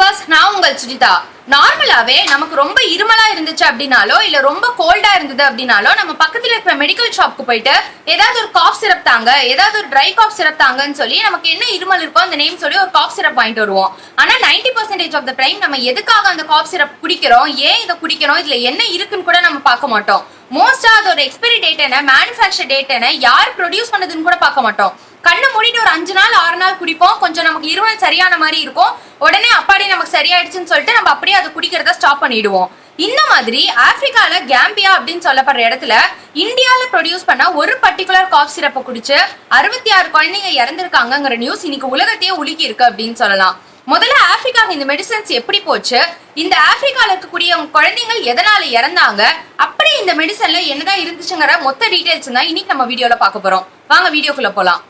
Viewers, நான் உங்கள் சுஜிதா. நார்மலாவே நமக்கு ரொம்ப இருமலா இருந்துச்சு அப்படின்னாலோ இல்ல ரொம்ப கோல்டா இருந்தது அப்படின்னாலோ நம்ம பக்கத்துல இருக்கிற மெடிக்கல் ஷாப்க்கு போயிட்டு ஏதாவது ஒரு காஃப் சிரப் தாங்க, ஏதாவது ஒரு ட்ரை காஃப் சிரப் தாங்கன்னு சொல்லி நமக்கு என்ன இருமல் இருக்கோ அந்த நேம் சொல்லி ஒரு காஃப் சிரப் வாங்கிட்டு வருவோம். ஆனா 90% ஆஃப் த டைம் நம்ம எதுக்காக அந்த காஃப் சிரப் குடிக்கிறோம், ஏன் இதை குடிக்கிறோம், இதுல என்ன இருக்குன்னு கூட நம்ம பார்க்க மாட்டோம். மோஸ்டா அதோட எக்ஸ்பைரி டேட் என்ன, மேனுஃபேக்சர் டேட் என்ன, யார் ப்ரொடியூஸ் பண்ணதுன்னு கூட பார்க்க மாட்டோம். கண்ணை மூடிட்டு ஒரு 5 நாள் 6 நாள் குடிப்போம். கொஞ்சம் நமக்கு இருமல் சரியான மாதிரி இருக்கும். உடனே அப்பாடி நமக்கு சரியாயிடுச்சுன்னு சொல்லிட்டு நம்ம அப்படியே அதை குடிக்கிறத ஸ்டாப் பண்ணிடுவோம். இந்த மாதிரி ஆப்பிரிக்கால கேம்பியா அப்படின்னு சொல்லப்படுற இடத்துல இந்தியால ப்ரொடியூஸ் பண்ண ஒரு பர்டிகுலர் காஃப் சிரப்பை குடிச்சு 66 குழந்தைங்க இறந்திருக்காங்கிற நியூஸ் இன்னைக்கு உலகத்தையே உலுக்கி இருக்கு அப்படின்னு சொல்லலாம். முதல்ல ஆப்பிரிக்காவுக்கு இந்த மெடிசன்ஸ் எப்படி போச்சு, இந்த ஆப்பிரிக்கால இருக்கக்கூடிய குழந்தைகள் எதனால இறந்தாங்க, அப்படி இந்த மெடிசன்ல என்னதான் இருந்துச்சுங்கிற மொத்த டீடைல்ஸ் தான் இன்னைக்கு நம்ம வீடியோல பார்க்க போறோம். வாங்க வீடியோக்குள்ள போலாம்.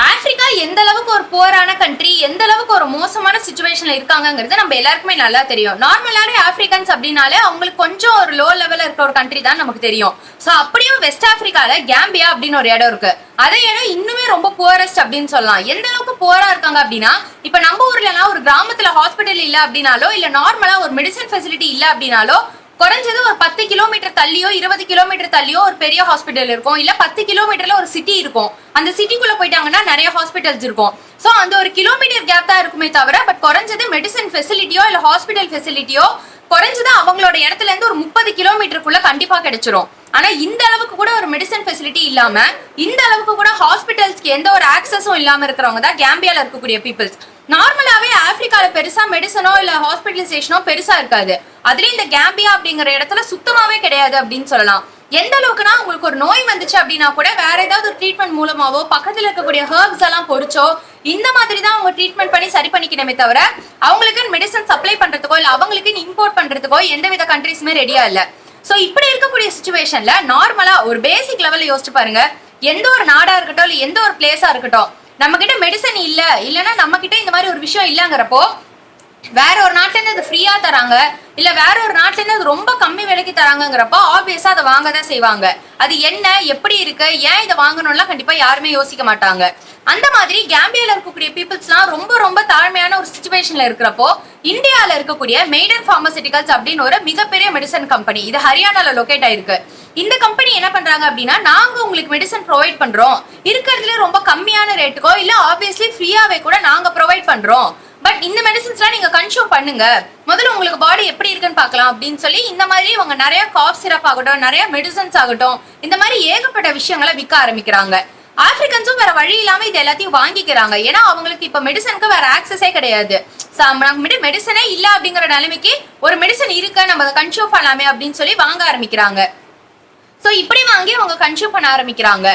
ஆப்பிரிக்கா எந்த அளவுக்கு ஒரு புவரான கண்ட்ரி, எந்த அளவுக்கு ஒரு மோசமான சிச்சுவேஷன்ல இருக்காங்கிறது நம்ம எல்லாருக்குமே நல்லா தெரியும். நார்மலாவே ஆப்பிரிக்கன்ஸ் அப்படின்னாலே அவங்களுக்கு கொஞ்சம் ஒரு லோ லெவல்ல இருக்கிற ஒரு கண்ட்ரி தான் நமக்கு தெரியும். சோ அப்படியும் வெஸ்ட் ஆப்பிரிக்கால கேம்பியா அப்படின்னு ஒரு இடம் இருக்கு. அதே இடம் இன்னுமே ரொம்ப புவரஸ்ட் அப்படின்னு சொல்லலாம். எந்த அளவுக்கு புவரா இருக்காங்க அப்படின்னா, இப்ப நம்ம ஊர்ல ஒரு கிராமத்துல ஹாஸ்பிட்டல் இல்ல அப்படின்னாலோ இல்ல நார்மலா ஒரு மெடிசன் ஃபெசிலிட்டி இல்ல அப்படின்னாலோ குறைஞ்சது ஒரு 10 கிலோமீட்டர் தள்ளியோ 20 கிலோமீட்டர் தள்ளியோ ஒரு பெரிய ஹாஸ்பிட்டல் இருக்கும். இல்ல 10 கிலோமீட்டர்ல ஒரு சிட்டி இருக்கும். அந்த சிட்டிக்குள்ள போயிட்டாங்கன்னா நிறைய ஹாஸ்பிட்டல்ஸ் இருக்கும். சோ அந்த ஒரு கிலோமீட்டர் கேப் தான் இருக்குமே தவிர பட் குறைஞ்சது மெடிசன் ஃபெசிலிட்டியோ இல்ல ஹாஸ்பிட்டல் ஃபெசிலிட்டியோ குறைஞ்சது அவங்களோட இடத்துல இருந்து ஒரு 30 கிலோமீட்டருக்குள்ள கண்டிப்பா கிடைச்சிரும். ஆனா இந்த அளவுக்கு கூட ஒரு மெடிசன் ஃபெசிலிட்டி இல்லாம, இந்த அளவுக்கு கூட ஹாஸ்பிட்டல்ஸ்க்கு எந்த ஒரு ஆக்சஸும் இல்லாம இருக்கிறவங்க தான் கேம்பியால இருக்கக்கூடிய பீப்புள்ஸ். நார்மலாவே ஆப்பிரிக்கால பெருசா மெடிசனோ இல்ல ஹாஸ்பிட்டலைசேஷனோ பெருசா இருக்காது. அதுலயும் இந்த கேம்பியா அப்படிங்கிற இடத்துல சுத்தமாவே கிடையாது அப்படின்னு சொல்லலாம். எந்த அளவுக்குன்னா உங்களுக்கு ஒரு நோய் வந்துச்சு அப்படின்னா கூட வேற ஏதாவது ஒரு ட்ரீட்மெண்ட் மூலமாவோ பக்கத்துல இருக்கக்கூடிய ஹெர்ப்ஸ் எல்லாம் பொறிச்சோ இந்த மாதிரி தான் அவங்க ட்ரீட்மெண்ட் பண்ணி சரி பண்ணிக்கணுமே தவிர அவங்களுக்கு மெடிசன் சப்ளை பண்றதுக்கோ இல்ல அவங்களுக்கு இம்போர்ட் பண்றதுக்கோ எந்தவித கண்ட்ரீஸுமே ரெடியா இல்ல. சோ இப்படி இருக்கக்கூடிய சிச்சுவேஷன்ல நார்மலா ஒரு பேசிக் லெவல்ல யோசிச்சு பாருங்க. எந்த ஒரு நாடா இருக்கட்டும் இல்ல எந்த ஒரு பிளேஸா இருக்கட்டும், நம்ம கிட்ட மெடிசன் இல்லைன்னா நம்ம கிட்ட இந்த மாதிரி ஒரு விஷயம் இல்லங்கிறப்போ வேற ஒரு நாட்டுல இருந்து அது ஃப்ரீயா தராங்க இல்ல வேற ஒரு நாட்டுல இருந்து அது ரொம்ப கம்மி விலைக்கு தராங்கிறப்போ ஆப்வியஸா அதை வாங்கதான் செய்வாங்க. அது என்ன, எப்படி இருக்கு, ஏன் இதை வாங்கணும்லாம் கண்டிப்பா யாருமே யோசிக்க மாட்டாங்க. அந்த மாதிரி கேம்பியால இருக்கக்கூடிய பீப்புள்ஸ்லாம் ரொம்ப ரொம்ப தாழ்மையான ஒரு சிச்சுவேஷன்ல இருக்கிறப்போ இந்தியால இருக்கக்கூடிய மெய்டன் பார்மசூட்டிகல்ஸ் அப்படின்னு ஒரு மிகப்பெரிய மெடிசன் கம்பெனி, இது ஹரியானால லொகேட் ஆயிருக்கு. இந்த கம்பெனி என்ன பண்றாங்க அப்படின்னா, நாங்க உங்களுக்கு மெடிசன் ப்ரொவைட் பண்றோம், இருக்கிறதுல ரொம்ப கம்மியான ரேட்டுக்கோ இல்ல ஆப்வியஸ்லி ஃப்ரீயாவே கூட நாங்க ப்ரொவைட் பண்றோம். பட் இந்த மெடிசன்ஸ்லாம் நீங்க கன்சியூம் பண்ணுங்க, முதல்ல உங்களுக்கு பாடி எப்படி இருக்குன்னு பார்க்கலாம் அப்படின்னு சொல்லி இந்த மாதிரி இவங்க நிறைய காஃப் சிரப் ஆகட்டும், நிறைய மெடிசன்ஸ் ஆகட்டும், இந்த மாதிரி ஏகப்பட்ட விஷயங்களை விற்க ஆரம்பிக்கிறாங்க. ஆப்பிரிக்கன்ஸும் வேற வழி இல்லாம இது எல்லாத்தையும் வாங்கிக்கிறாங்க. ஏன்னா அவங்களுக்கு இப்ப மெடிசனுக்கு வேற ஆக்சஸே கிடையாது. மெடிசனே இல்ல அப்படிங்கிற நிலைமைக்கு ஒரு மெடிசன் இருக்கு, நம்ம அதை கன்சியூம் பண்ணலாமே அப்படின்னு சொல்லி வாங்க ஆரம்பிக்கிறாங்க. சோ இப்படி வாங்கி அவங்க கன்சியூம் பண்ண ஆரம்பிக்கிறாங்க.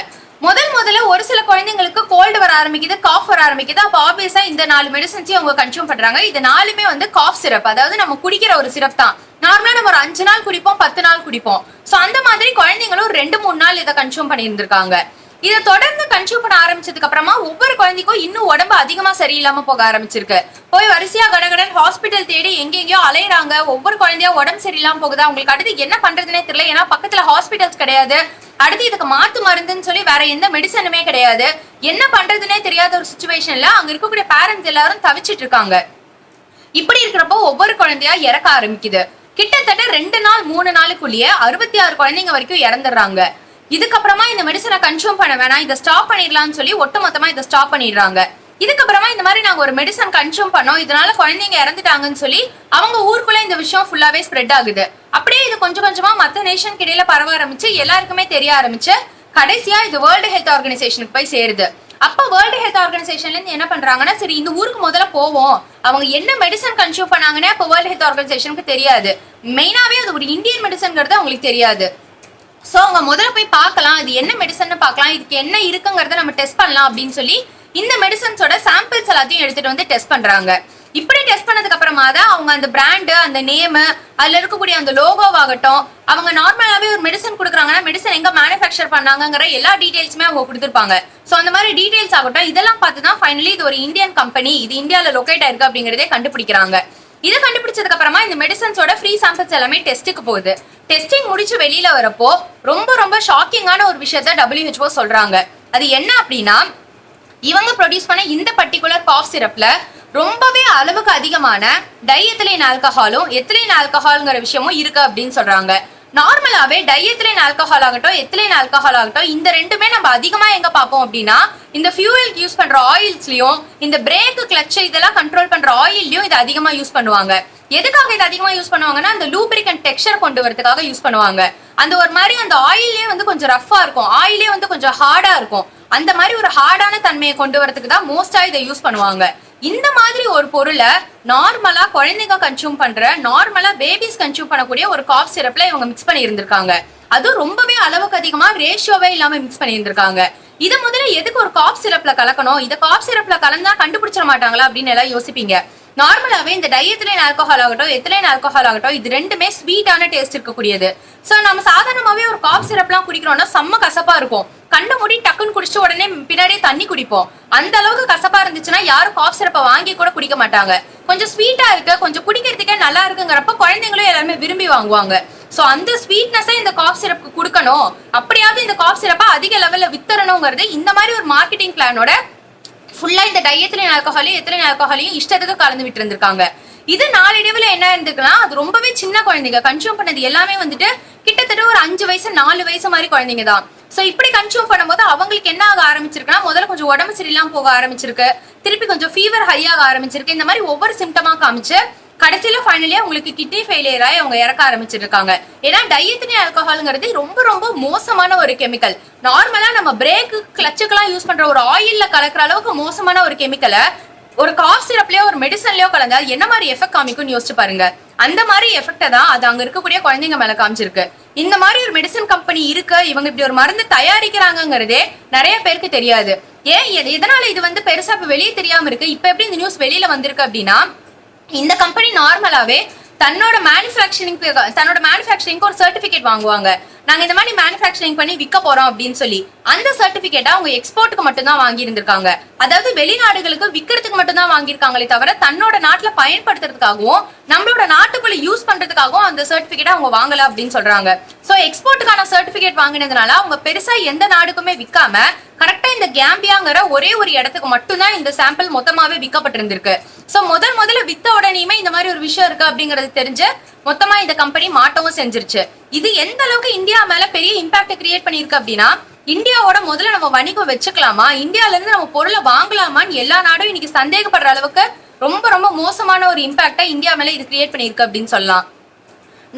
முதல்ல ஒரு சில குழந்தைங்களுக்கு கோல்டு வர ஆரம்பிக்குது, காஃப் வர ஆரம்பிக்குது. அப்போ ஆப்வியஸா இந்த 4 மெடிசன்ஸையும் அவங்க கன்சியூம் பண்றாங்க. இது 4மே காஃப் சிரப், அதாவது நம்ம குடிக்கிற ஒரு சிரப் தான். நார்மலா நம்ம ஒரு 5 நாள் குடிப்போம், 10 நாள் குடிப்போம். சோ அந்த மாதிரி குழந்தைங்களும் 2-3 நாள் இதை கன்சியூம் பண்ணியிருந்திருக்காங்க. இதை தொடர்ந்து கன்சியூம் பண்ண ஆரம்பிச்சதுக்கு அப்புறமா ஒவ்வொரு குழந்தைக்கும் இன்னும் உடம்பு அதிகமா சரியில்லாம போக ஆரம்பிச்சிருக்கு. போய் வரிசையா கடகடன் ஹாஸ்பிட்டல் தேடி எங்கெங்கயோ அலையறாங்க. ஒவ்வொரு குழந்தையா உடம்பு சரியில்லாம போகுதா, அவங்களுக்கு அடுத்து என்ன பண்றதுன்னே தெரியல. ஏன்னா பக்கத்துல ஹாஸ்பிட்டல்ஸ் கிடையாது, அடுத்து இதுக்கு மாத்து மருந்துன்னு சொல்லி வேற எந்த மெடிசனுமே கிடையாது. என்ன பண்றதுன்னே தெரியாத ஒரு சிச்சுவேஷன்ல அங்க இருக்கக்கூடிய பேரண்ட்ஸ் எல்லாரும் தவிச்சிட்டு இருக்காங்க. இப்படி இருக்கிறப்போ ஒவ்வொரு குழந்தையா இறக்க ஆரம்பிக்குது. கிட்டத்தட்ட 2 நாள் 3 நாளுக்குள்ளேயே 66 குழந்தைங்க வரைக்கும் இறந்துடுறாங்க. இதுக்கப்புறமா இந்த மெடிசனை கன்சியூம் பண்ண வேணாம், இதை ஸ்டாப் பண்ணிடலாம்னு சொல்லி ஒட்டுமொத்தமா இதை ஸ்டாப் பண்ணிடுறாங்க. இதுக்கப்புறமா இந்த மாதிரி நாங்க ஒரு மெடிசன் கன்சியூம் பண்ணோம், இதனால குழந்தைங்க இறந்துட்டாங்கன்னு சொல்லி அவங்க ஊருக்குள்ள இந்த விஷயம் ஃபுல்லாவே ஸ்ப்ரெட் ஆகுது. அப்படியே இது கொஞ்சம் கொஞ்சமா மற்ற நேஷனுக்கு இடையில பரவ ஆரம்பிச்சு எல்லாருக்குமே தெரிய ஆரம்பிச்சு கடைசியா இது வேர்ல்டு ஹெல்த் ஆர்கனைசேஷனுக்கு போய் சேருது. அப்ப வேர்ல்டு ஹெல்த் ஆர்கனைசேஷன்ல இருந்து என்ன பண்றாங்கன்னா, சரி இந்த ஊருக்கு முதல்ல போவோம், அவங்க என்ன மெடிசன் கன்சியூம் பண்ணாங்கன்னு அப்ப வேர்ல்டு ஹெல்த் ஆர்கனைசேஷனுக்கு தெரியாது. மெயினாவே அது ஒரு இந்தியன் மெடிசன்ங்கிறது அவங்களுக்கு தெரியாது. சோ அவங்க முதல்ல போய் பார்க்கலாம், இது என்ன மெடிசன் பார்க்கலாம், இதுக்கு என்ன இருக்குங்கிறத நம்ம டெஸ்ட் பண்ணலாம் அப்படின்னு சொல்லி இந்த மெடிசன்ஸோட சாம்பிள்ஸ் எல்லாத்தையும் எடுத்துட்டு வந்து டெஸ்ட் பண்றாங்க. இப்படி டெஸ்ட் பண்ணதுக்கு அப்புறமா தான் அவங்க அந்த பிராண்டு, அந்த நேம், அதுல இருக்கக்கூடிய அந்த லோகோவாகட்டும், அவங்க நார்மலாவே ஒரு மெடிசன் கொடுக்குறாங்கன்னா மெடிசன் எங்க மேனுஃபேக்சர் பண்ணாங்கிற எல்லா டீடைல்ஸுமே அவங்க கொடுத்துருப்பாங்க. சோ அந்த மாதிரி டீடைல்ஸ் ஆகட்டும் இதெல்லாம் பார்த்து தான் ஃபைனலி இது ஒரு இந்தியன் கம்பெனி, இது இந்தியால லொகேட் ஆயிருக்கு அப்படிங்கறதே கண்டுபிடிக்கிறாங்க. இதை கண்டுபிடிச்சதுக்கு அப்புறமா இந்த மெடிசன்ஸோட ஃப்ரீ சாம்பிள்ஸ் எல்லாமே டெஸ்ட்டுக்கு போகுது. டெஸ்டிங் முடிச்சு வெளியில வரப்போ ரொம்ப ரொம்ப ஷாக்கிங்கான ஒரு விஷயத்த WHO சொல்றாங்க. அது என்ன அப்படின்னா, இவங்க ப்ரொடியூஸ் பண்ண இந்த பர்டிகுலர் காஃப் சிரப்ல ரொம்பவே அளவுக்கு அதிகமான டைஎத்திலீன் ஆல்கஹாலும் எத்திலீன் ஆல்கஹால்ங்கிற விஷயமும் இருக்கு அப்படின்னு சொல்றாங்க. நார்மலாவே டைஎத்திலீன் ஆல்கஹால் ஆகட்டும் எத்திலீன் ஆல்கஹால் ஆகட்டும் இந்த ரெண்டுமே நம்ம அதிகமா எங்க பார்ப்போம் அப்படின்னா, இந்த ஃபியூவலுக்கு யூஸ் பண்ற ஆயில்ஸ்லயும் இந்த பிரேக் கிளட்ச் இதெல்லாம் கண்ட்ரோல் பண்ற ஆயில்லையும் இது அதிகமா யூஸ் பண்ணுவாங்க. எதுக்காக இது அதிகமா யூஸ் பண்ணுவாங்கன்னா, அந்த லூப்ரிகன்ட் டெக்ஸ்சர் கொண்டு வரதுக்காக யூஸ் பண்ணுவாங்க. அந்த ஒரு மாதிரி அந்த ஆயிலே வந்து கொஞ்சம் ரஃபா இருக்கும், ஆயிலே வந்து கொஞ்சம் ஹார்டா இருக்கும். அந்த மாதிரி ஒரு ஹார்டான தன்மையை கொண்டு வரதுக்கு தான் மோஸ்டா இதை யூஸ் பண்ணுவாங்க. இந்த மாதிரி ஒரு பொருளை நார்மலா குழந்தைங்க கன்சியூம் பண்ற, நார்மலா பேபிஸ் கன்சியூம் பண்ணக்கூடிய ஒரு காஃப் சிரப்ல இவங்க மிக்ஸ் பண்ணி இருந்திருக்காங்க. அதுவும் ரொம்பவே அளவுக்கு அதிகமா ரேஷியோவே இல்லாம மிக்ஸ் பண்ணி இருந்திருக்காங்க. இதை முதல்ல எதுக்கு ஒரு காஃப் சிரப்ல கலக்கணும், இதை காஃப் சிரப்ல கலந்தா கண்டுபிடிச்சிட மாட்டாங்களா அப்படின்னு எல்லாம் யோசிப்பீங்க. நார்மலாவே இந்த டைஎத்திலீன் ஆல்கஹால் ஆகட்டும் எத்திலீன் ஆல்கஹால் ஆகட்டும் இது ரெண்டுமே ஸ்வீட்டான டேஸ்ட் இருக்கக்கூடியது. ஸோ நம்ம சாதாரணமாவே ஒரு காஃப் சிரப்லாம் குடிக்கிறோம்னா செம்ம கசப்பா இருக்கும். கண்ணை மூடி டக்குன்னு குடிச்சு உடனே பின்னாடியே தண்ணி குடிப்போம். அந்த அளவுக்கு கசப்பா இருந்துச்சுன்னா யாரும் காஃப் சிரப்பை வாங்கி கூட குடிக்க மாட்டாங்க. கொஞ்சம் ஸ்வீட்டா இருக்கு, கொஞ்சம் குடிக்கிறதுக்கே நல்லா இருக்குங்கிறப்ப குழந்தைங்களும் எல்லாருமே விரும்பி வாங்குவாங்க. சோ அந்த ஸ்வீட்னஸை இந்த காஃப் சிரப்புக்கு கொடுக்கணும், அப்படியாவது இந்த காஃப் சிரப்பை அதிக லெவல்ல வித்தரணுங்கிறது இந்த மாதிரி ஒரு மார்க்கெட்டிங் பிளானோட ஃபுல்லா இந்த டைஎத்திலீன் ஆல்கஹாலையும் எத்திலீன் ஆல்கஹாலையும் இஷ்டத்துக்கு கலந்து விட்டு இருந்திருக்காங்க. இது நாளடைவுல என்ன இருந்துக்கலாம், அது ரொம்பவே சின்ன குழந்தைங்க கன்சியூம் பண்ணது எல்லாமே வந்துட்டு கிட்டத்தட்ட ஒரு 5 வயசு 4 வயசு மாதிரி குழந்தைங்க தான். சோ இப்படி கன்சியூம் பண்ணும்போது அவங்களுக்கு என்ன ஆக ஆரம்பிச்சிருக்குன்னா, முதல்ல கொஞ்சம் உடம்பு சரியில்லாம போக ஆரம்பிச்சிருக்கு, திருப்பி கொஞ்சம் ஃபீவர் ஹை ஆக ஆரம்பிச்சிருக்கு. இந்த மாதிரி ஒவ்வொரு சிம்டமா காமிச்சு கடைசியில ஃபைனலியா உங்களுக்கு கிட்னி ஃபெயிலியர் ஆகி அவங்க இறக்க ஆரம்பிச்சிருக்காங்க. ஏன்னா டைஎத்திலீன் ஆல்கஹால்ங்கிறது ரொம்ப ரொம்ப மோசமான ஒரு கெமிக்கல். நார்மலா நம்ம பிரேக் கிளச்சுக்கெல்லாம் யூஸ் பண்ற ஒரு ஆயில்ல கலக்கிற அளவுக்கு மோசமான ஒரு கெமிக்கலை ஒரு காஃப் சிரப்லயோ ஒரு மெடிசன்லயோ கலந்தா என்ன மாதிரி எஃபெக்ட் காமிக்கும்னு யோசிச்சு பாருங்க. அந்த மாதிரி எஃபெக்டை தான் அது அங்க இருக்கக்கூடிய குழந்தைங்க மேல காமிச்சிருக்கு. இந்த மாதிரி ஒரு மெடிசன் கம்பெனி இருக்கு, இவங்க இப்படி ஒரு மருந்து தயாரிக்கிறாங்கிறதே நிறைய பேருக்கு தெரியாது. ஏன் எதனால இது வந்து பெருசா இப்ப வெளியே தெரியாம இருக்கு, இப்ப எப்படி இந்த நியூஸ் வெளியில வந்திருக்கு அப்படின்னா, இந்த கம்பெனி நார்மலாவே தன்னோட மேனுஃபேக்சரிங்க்கு ஒரு சர்டிபிகேட் வாங்குவாங்க. நாங்க இந்த மாதிரி மேனுஃபேக்சரிங் பண்ணி விற்க போறோம் அப்படின்னு சொல்லி அந்த சர்டிபிகேட்டை அவங்க எக்ஸ்போர்ட்டுக்கு மட்டும் தான் வாங்கி இருந்திருக்காங்க. அதாவது வெளிநாடுகளுக்கு விற்கிறதுக்கு மட்டும் தான் வாங்கியிருக்காங்களே தவிர தன்னோட நாட்டுல பயன்படுத்துறதுக்காகவும் நம்மளோட நாட்டுக்குள்ள யூஸ் பண்றதுக்காகவும் அந்த சர்டிபிகேட்டை அவங்க வாங்கல அப்படின்னு சொல்றாங்க. சோ எக்ஸ்போர்ட்டுக்கான சர்டிபிகேட் வாங்கினதுனால அவங்க பெருசா எந்த நாடுக்குமே விற்காம கரெக்டா இந்த கேம்பியாங்கிற ஒரே ஒரு இடத்துக்கு மட்டும்தான் இந்த சாம்பிள் மொத்தமாவே விற்கப்பட்டிருந்திருக்கு. சோ முதல்ல வித்த உடனேயுமே இந்த மாதிரி ஒரு விஷயம் இருக்கு அப்படிங்கறது தெரிஞ்சு மொத்தமா இந்த கம்பெனி மாட்டவும் செஞ்சிருச்சு. இது எந்த அளவுக்கு இந்தியா மேல பெரிய இம்பாக்ட் கிரியேட் பண்ணிருக்கு அப்படின்னா, இந்தியாவோட முதல்ல நம்ம வணிகம் வச்சுக்கலாமா, இந்தியால இருந்து நம்ம பொருளை வாங்கலாமான்னு எல்லா நாடும் இன்னைக்கு சந்தேகப்படுற அளவுக்கு ரொம்ப ரொம்ப மோசமான ஒரு இம்பாக்டை இந்தியா மேல இது கிரியேட் பண்ணிருக்கு அப்படின்னு சொல்லலாம்.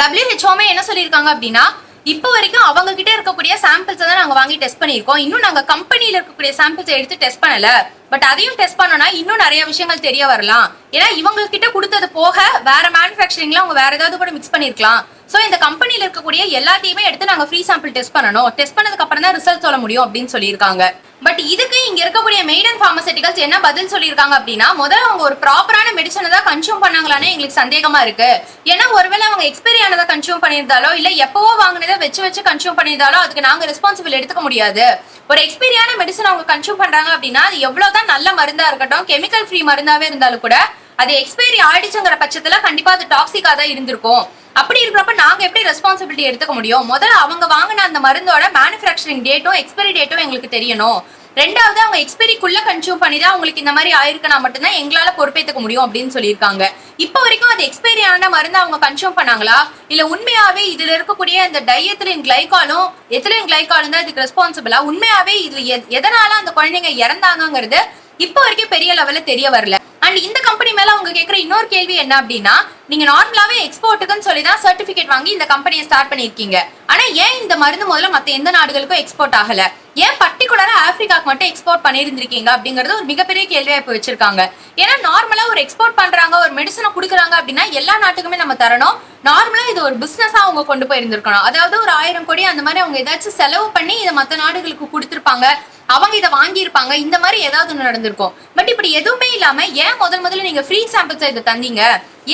WHO என்ன சொல்லியிருக்காங்க அப்படின்னா, இப்போ வரைக்கும் அவங்க கிட்ட இருக்கக்கூடிய சாம்பிள்ஸ் தான் நாங்க வாங்கி டெஸ்ட் பண்ணிருக்கோம். இன்னும் நாங்க கம்பெனியில இருக்கக்கூடிய சாம்பிள்ஸ் எடுத்து டெஸ்ட் பண்ணல. பட் அதையும் டெஸ்ட் பண்ணோம்னா இன்னும் நிறைய விஷயங்கள் தெரிய வரலாம். ஏன்னா இவங்க கிட்ட கொடுத்தது போக வேற மேனுஃபேக்சரிங்ல அவங்க வேற ஏதாவது கூட மிக்ஸ் பண்ணிருக்கலாம். சோ இந்த கம்பெனில இருக்கக்கூடிய எல்லாத்தையுமே எடுத்து நாங்க ஃப்ரீ சாம்பிள் டெஸ்ட் பண்ணணும், டெஸ்ட் பண்ணதுக்கு அப்புறம் தான் ரிசல்ட் சொல்ல முடியும் அப்படின்னு சொல்லியிருக்காங்க. பட் இதுக்கு இங்க இருக்கக்கூடிய மெய்டன் பார்மசூட்டிகல்ஸ் என்ன பதில் சொல்லியிருக்காங்க அப்படின்னா, முதல்ல அவங்க ஒரு ப்ராப்பரான மெடிசனை தான் கன்சியூம் பண்ணாங்களான்னு எங்களுக்கு சந்தேகமா இருக்கு. ஏன்னா ஒருவேளை அவங்க எக்ஸ்பைரி ஆனதை கன்சியூம் பண்ணியிருந்தாலோ இல்ல எப்பவோ வாங்கினதை வச்சு கன்சியூம் பண்ணியிருந்தாலோ அதுக்கு நாங்க ரெஸ்பான்சிபிள் எடுத்துக்க முடியாது. ஒரு எக்ஸ்பைரியான மெடிசன் அவங்க கன்சியூம் பண்றாங்க அப்படின்னா அது எவ்வளவுதான் நல்ல மருந்தா இருக்கட்டும், கெமிக்கல் ஃப்ரீ மருந்தாவே இருந்தாலும் கூட அது எக்ஸ்பைரி ஆயிடுச்சுங்கிற பட்சத்துல கண்டிப்பா அது டாக்ஸிக்கா தான் இருந்திருக்கும். அப்படி இருக்கிறப்ப நாங்க எப்படி ரெஸ்பான்சிபிலிட்டி எடுத்துக்க முடியும்? முதல்ல அவங்க வாங்கின அந்த மருந்தோட மேனுஃபேக்சரிங் டேட்டும் எக்ஸ்பைரி டேட்டும் எங்களுக்கு தெரியணும். ரெண்டாவது அவங்க எக்ஸ்பைரிக்குள்ள கன்சியூம் பண்ணி தான் அவங்களுக்கு இந்த மாதிரி ஆயிருக்குன்னா மட்டும்தான் எங்களால பொறுப்பேற்றுக்க முடியும் அப்படின்னு சொல்லியிருக்காங்க. இப்போ வரைக்கும் அது எக்ஸ்பைரி ஆன மருந்து அவங்க கன்சியூம் பண்ணாங்களா, இல்ல உண்மையாவே இதுல இருக்கக்கூடிய இந்த டைஎத்திலீன் கிளைகாலும் எத்திலீன் கிளைகாலும் தான் இதுக்கு ரெஸ்பான்சிபிளா, உண்மையாவே இதுல எதனால அந்த குழந்தைங்க இறந்தாங்கிறது இப்போ வரைக்கும் பெரிய லெவல்ல தெரிய வரல. அண்ட் இந்த கம்பெனி மேல அவங்க கேட்கிற இன்னொரு கேள்வி என்ன அப்படின்னா, நீங்க நார்மலாவே எக்ஸ்போர்ட்டுக்குன்னு சொல்லி தான் சர்டிபிகேட் வாங்கி இந்த கம்பெனியை ஸ்டார்ட் பண்ணிருக்கீங்க. ஆனா ஏன் இந்த மருந்து முதல்ல மத்த எந்த நாடுகளுக்கும் எக்ஸ்போர்ட் ஆகல, ஏன் பர்டிகுலரா ஆப்பிரிக்காக்கு மட்டும் எக்ஸ்போர்ட் பண்ணிருந்திருக்கீங்க அப்படிங்கறது ஒரு மிகப்பெரிய கேள்வியா இப்ப வச்சிருக்காங்க. ஏன்னா நார்மலா ஒரு எக்ஸ்போர்ட் பண்றாங்க, ஒரு மெடிசனை குடுக்குறாங்க அப்படின்னா எல்லா நாட்டுக்குமே நம்ம தரணும். நார்மலா இது ஒரு பிசினஸா அவங்க கொண்டு போயிருந்திருக்கணும். அதாவது ஒரு 1000 கோடி அந்த மாதிரி அவங்க ஏதாச்சும் செலவு பண்ணி இதை மத்த நாடுகளுக்கு கொடுத்திருப்பாங்க, அவங்க இதை வாங்கியிருப்பாங்க, இந்த மாதிரி ஏதாவது ஒன்று நடந்திருக்கும். பட் இப்படி எதுவுமே இல்லாம ஏன் முதல்ல நீங்க ஃப்ரீ சாம்பிள்ஸ் இதை தந்தீங்க,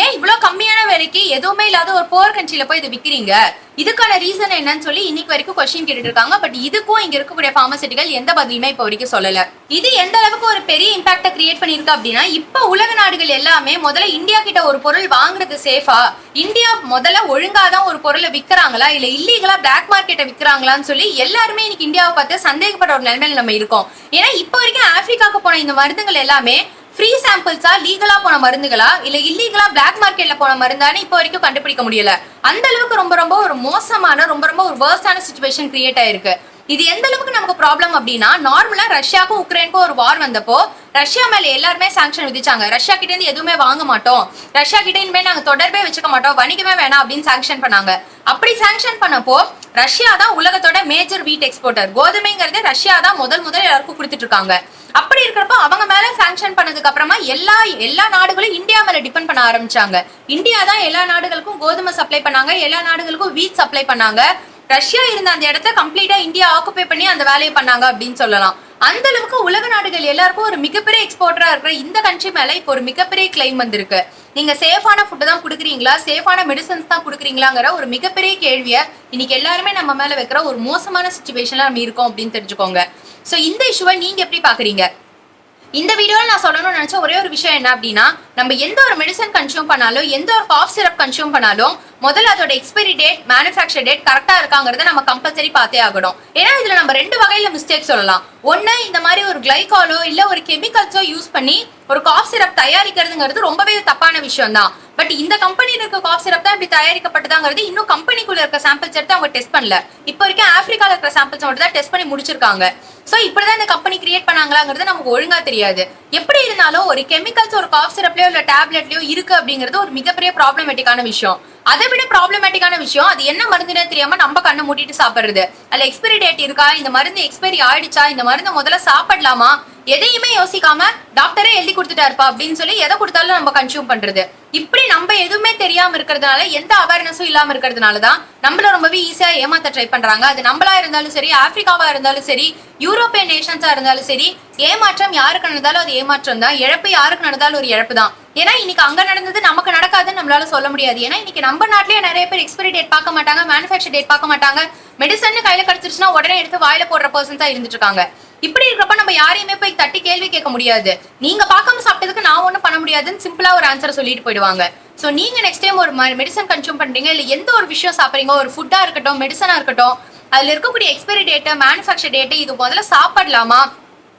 ஏன் இவ்வளவு கம்மியான விலைக்கு எதுவுமே இல்லாத ஒரு போர் கண்ட்ரில போய் இதை விக்கிறீங்க? இதுக்கான ரீசன் என்னன்னு சொல்லி இன்னைக்கு வரைக்கும் கொஸ்டின் கேட்டுட்டு இருக்காங்க. பட் இதுக்கும் இங்க இருக்கக்கூடிய பார்மசூட்டிகள் எந்த பதிலுமே இப்ப வரைக்கும் சொல்லல. இது எந்த அளவுக்கு ஒரு பெரிய இம்பாக்ட கிரியேட் பண்ணிருக்கு அப்படின்னா, இப்ப உலக நாடுகள் எல்லாமே முதல்ல இந்தியா கிட்ட ஒரு பொருள் வாங்குறது சேஃபா, இந்தியா முதல்ல ஒழுங்காதான் ஒரு பொருளை விற்கிறாங்களா இல்ல இல்லீகலா பிளாக் மார்க்கெட்டை விற்கிறாங்களான்னு சொல்லி எல்லாருமே இன்னைக்கு இந்தியாவை பார்த்து சந்தேகப்பட்ட ஒரு நிலைமையில நம்ம இருக்கோம். ஏன்னா இப்ப வரைக்கும் ஆப்பிரிக்காவுக்கு போன இந்த மருந்துகள் எல்லாமே ஃப்ரீ சாம்பிள்ஸா, லீகலா போன மருந்துகளா இல்ல இல்லீகலா பிளாக் மார்க்கெட்ல போன மருந்தானு இப்ப வரைக்கும் கண்டுபிடிக்க முடியல. அந்த அளவுக்கு ரொம்ப ஒரு மோசமான ரொம்ப ஒரு வர்ஸ்டான சிச்சுவேஷன் கிரியேட் ஆயிருக்கு. இது எந்த அளவுக்கு நமக்கு ப்ராப்ளம் அப்படின்னா, நார்மலா ரஷ்யாவுக்கும் உக்ரைனுக்கும் ஒரு வார் வந்தப்போ ரஷ்யா மேல எல்லாருமே சாங்ஷன் விதிச்சாங்க. ரஷ்யா கிட்ட இருந்து எதுவுமே வாங்க மாட்டோம், ரஷ்யா கிட்ட இனிமே நாங்க தொடர்பே வச்சுக்க மாட்டோம், வணிகமே வேணாம் அப்படின்னு சாங்ஷன் பண்ணாங்க. அப்படி சாங்ஷன் பண்ணப்போ ரஷ்யா தான் உலகத்தோட மேஜர் வீட் எக்ஸ்போர்ட்டர். கோதுமைங்கிறது ரஷ்யா தான் முதல் எல்லாருக்கும் கொடுத்துட்டு இருக்காங்க. அப்படி இருக்கிறப்ப அவங்க மேல சாங்ஷன் பண்ணதுக்கு அப்புறமா எல்லா நாடுகளும் இந்தியா மேல டிபெண்ட் பண்ண ஆரம்பிச்சாங்க. இந்தியா தான் எல்லா நாடுகளுக்கும் கோதுமை சப்ளை பண்ணாங்க, எல்லா நாடுகளுக்கும் வீட் சப்ளை பண்ணாங்க. ரஷ்யா இருந்த அந்த இடத்த கம்ப்ளீட்டா இந்தியா ஆக்குபை பண்ணி அந்த வேலையை பண்ணாங்க அப்படின்னு சொல்லலாம். அந்த அளவுக்கு உலக நாடுகள் எல்லாருக்கும் ஒரு மிகப்பெரிய எக்ஸ்போர்ட்டரா இருக்கிற இந்த கண்ட்ரி மேல இப்போ ஒரு மிகப்பெரிய கிளைம் வந்திருக்கு. நீங்க சேஃபான ஃபுட் தான் கொடுக்குறீங்களா, சேஃபான மெடிசன்ஸ் தான் கொடுக்குறீங்களாங்கிற ஒரு மிகப்பெரிய கேள்வியை இன்னைக்கு எல்லாருமே நம்ம மேல வைக்கிற ஒரு மோசமான சிச்சுவேஷன்ல நம்ம இருக்கோம் அப்படின்னு தெரிஞ்சுக்கோங்க. சோ இந்த இஷ்யூவை நீங்க எப்படி பாக்குறீங்க? இந்த வீடியோல நான் சொல்லணும்னு நினைச்ச ஒரே ஒரு விஷயம் என்ன அப்படின்னா, நம்ம எந்த ஒரு மெடிசன் கன்சியூம் பண்ணாலும், எந்த ஒரு காஃப் சிரப் கன்சியூம் பண்ணாலும் முதல்ல அதோட எக்ஸ்பைரி டேட், மேனுஃபேக்சர் டேட் கரெக்டா இருக்காங்கிறத நம்ம கம்பல்சரி பார்த்தே ஆகணும். ஏன்னா இதுல நம்ம ரெண்டு வகையில மிஸ்டேக் சொல்லலாம். ஒன்னு, இந்த மாதிரி ஒரு கிளைகாலோ இல்ல ஒரு கெமிக்கல்ஸோ யூஸ் பண்ணி ஒரு காஃப் சிரப் தயாரிக்கிறதுங்கிறது ரொம்பவே தப்பான விஷயம் தான். பட் இந்த கம்பெனில இருக்க காஃப் சிரப் தான் இப்படி தயாரிக்கப்பட்டதாங்கிறது இன்னும் கம்பெனிக்குள்ள இருக்க சாம்பிள்ஸ் எடுத்து அவங்க டெஸ்ட் பண்ணல. இப்போ வரைக்கும் ஆப்பிரிக்கால இருக்கிற சாம்பிள்ஸ் மட்டும் தான் டெஸ்ட் பண்ணி முடிச்சிருக்காங்க. சோ இப்படிதான் இந்த கம்பெனி கிரியேட் பண்ணாங்களாங்கிறது நமக்கு ஒழுங்கா தெரியாது. எப்படி இருந்தாலும் ஒரு கெமிக்கல்ஸ் ஒரு காஃப் சிரப்லயோ இல்ல டேப்லெட்லயோ இருக்கு அப்படிங்கிறது ஒரு மிகப்பெரிய ப்ராப்ளமேட்டிக்கான விஷயம். அதை விட ப்ராப்ளமேட்டிக்கான விஷயம், அது என்ன மருந்துனே தெரியாம நம்ம கண்ணை மூட்டிட்டு சாப்பிடுறது. அதுல எக்ஸ்பைரி டேட் இருக்கா, இந்த மருந்து எக்ஸ்பைரி ஆயிடுச்சா, இந்த மருந்து முதல்ல சாப்பிடலாமா, எதையுமே யோசிக்காம டாக்டரே எழுதி கொடுத்துட்டாருப்பா அப்படின்னு சொல்லி எதை கொடுத்தாலும் நம்ம கன்சியூம் பண்றது. இப்படி நம்ம எதுவுமே தெரியாம இருக்கிறதுனால, எந்த அவேர்னஸும் இல்லாம இருக்கிறதுனாலதான் நம்மள ரொம்பவே ஈஸியா ஏமாத்த ட்ரை பண்றாங்க. அது நம்மளா இருந்தாலும் சரி, ஆப்பிரிக்காவா இருந்தாலும் சரி, யூரோப்பியன் நேஷன்ஸா இருந்தாலும் சரி, ஏமாற்றம் யாருக்கு நடந்தாலும் அது ஏமாற்றம் தான், இழப்பு யாருக்கு நடந்தாலும் ஒரு இழப்பு தான். ஏன்னா இன்னைக்கு அங்க நடந்தது நமக்கு நடக்காதுன்னு நம்மளால சொல்ல முடியாது. ஏன்னா இன்னைக்கு நம்ம நாட்டிலேயே நிறைய பேர் எக்ஸ்பைரி டேட் பார்க்க மாட்டாங்க, மேனுஃபேக்சர் டேட் பார்க்க மாட்டாங்க, மெடிசன் கையில கிடைச்சிருச்சுன்னா உடனே எடுத்து வாயில போடுற பர்சன்ஸா இருந்துட்டு இருக்காங்க. இப்படி இருக்கிறப்ப நம்ம யாரையுமே போய் தட்டி கேள்வி கேட்க முடியாது. நீங்க பார்க்காம சாப்பிட்டதுக்கு நான் ஒன்றும் பண்ண முடியாதுன்னு சிம்பிளா ஒரு ஆன்சர் சொல்லிட்டு போயிடுவாங்க. சோ நீங்க நெக்ஸ்ட் டைம் ஒரு மெடிசன் கன்சியூம் பண்றீங்க, இல்ல எந்த ஒரு விஷயம் சாப்பிடுறீங்க, ஒரு ஃபுட்டா இருக்கட்டும், மெடிசனா இருக்கட்டும், அதுல இருக்கக்கூடிய எக்ஸ்பைரி டேட், மேனுஃபேக்சர் டேட், இது முதல்ல சாப்பிடலாமா,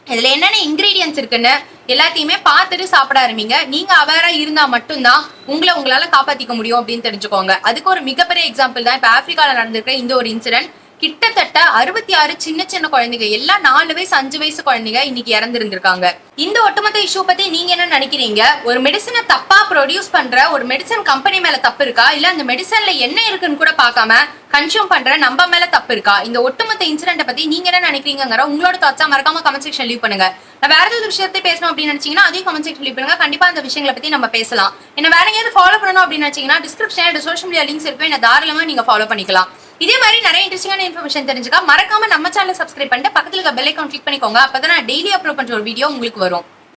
இதுல என்னென்ன இன்கிரீடியன்ஸ் இருக்குன்னு எல்லாத்தையுமே பார்த்துட்டு சாப்பிட ஆரம்பிங்க. நீங்க அவேரா இருந்தா மட்டும்தான் உங்களால காப்பாத்திக்க முடியும் அப்படின்னு தெரிஞ்சுக்கோங்க. அதுக்கு ஒரு மிகப்பெரிய எக்ஸாம்பிள் தான் இப்ப ஆப்பிரிக்கால நடந்திருக்கிற இந்த ஒரு இன்சிடென்ட். கிட்டத்தட்ட 66 சின்ன குழந்தைங்க, எல்லாம் 4 வயசு 5 வயசு குழந்தைங்க இன்னைக்கு இறந்துருந்திருக்காங்க. இந்த ஒட்டுமொத்த இஷ்யூ பத்தி நீங்க என்ன நினைக்கிறீங்க? ஒரு மெடிசனை தப்பா ப்ரொடியூஸ் பண்ற ஒரு மெடிசன் கம்பெனி மேல தப்பு இருக்கா, இல்ல அந்த மெடிசன்ல என்ன இருக்குன்னு கூட பார்க்காம கன்சியூம் பண்ற நம்ம மேல தப்பு இருக்கா? இந்த ஒட்டுமொத்த இன்சிடென்ட் பத்தி நீங்க என்ன நினைக்கிறீங்கிற உங்களோட தாட்ஸா மறக்காம கமெண்ட் செக்ஷன் லீவ் பண்ணுங்க. நான் வேற ஏதாவது விஷயத்தை பேசணும் அப்படின்னு நினைச்சீங்கன்னா அதையும் கமெண்ட் செக்ஷன் லீவ் பண்ணுங்க. கண்டிப்பா அந்த விஷயங்களை பத்தி நம்ம பேசலாம். என்ன வேற எங்கேயாவது ஃபாலோ பண்ணணும் அப்படின்னு நினைச்சீங்கன்னா டிஸ்கிரிப்ஷன்ல சோஷியல் மீடியா லிங்க்ஸ் இருக்கு, என்ன தாராளமா நீங்க ஃபாலோ பண்ணிக்கலாம். இதே மாதிரி நிறைய இன்ட்ரெஸ்டிங்கான இன்ஃபர்மேஷன் தெரிஞ்சுக்க மறக்காம நம்ம சேனலை சப்ஸ்கிரைப் பண்ணிட்டு பக்கத்துல இருக்க பெல் ஐகான் கிளிக் பண்ணிக்கோங்க. அப்பதான் நான் டெய்லி அப்லோட் பண்ற ஒரு வீடியோ உங்களுக்கு வரும்.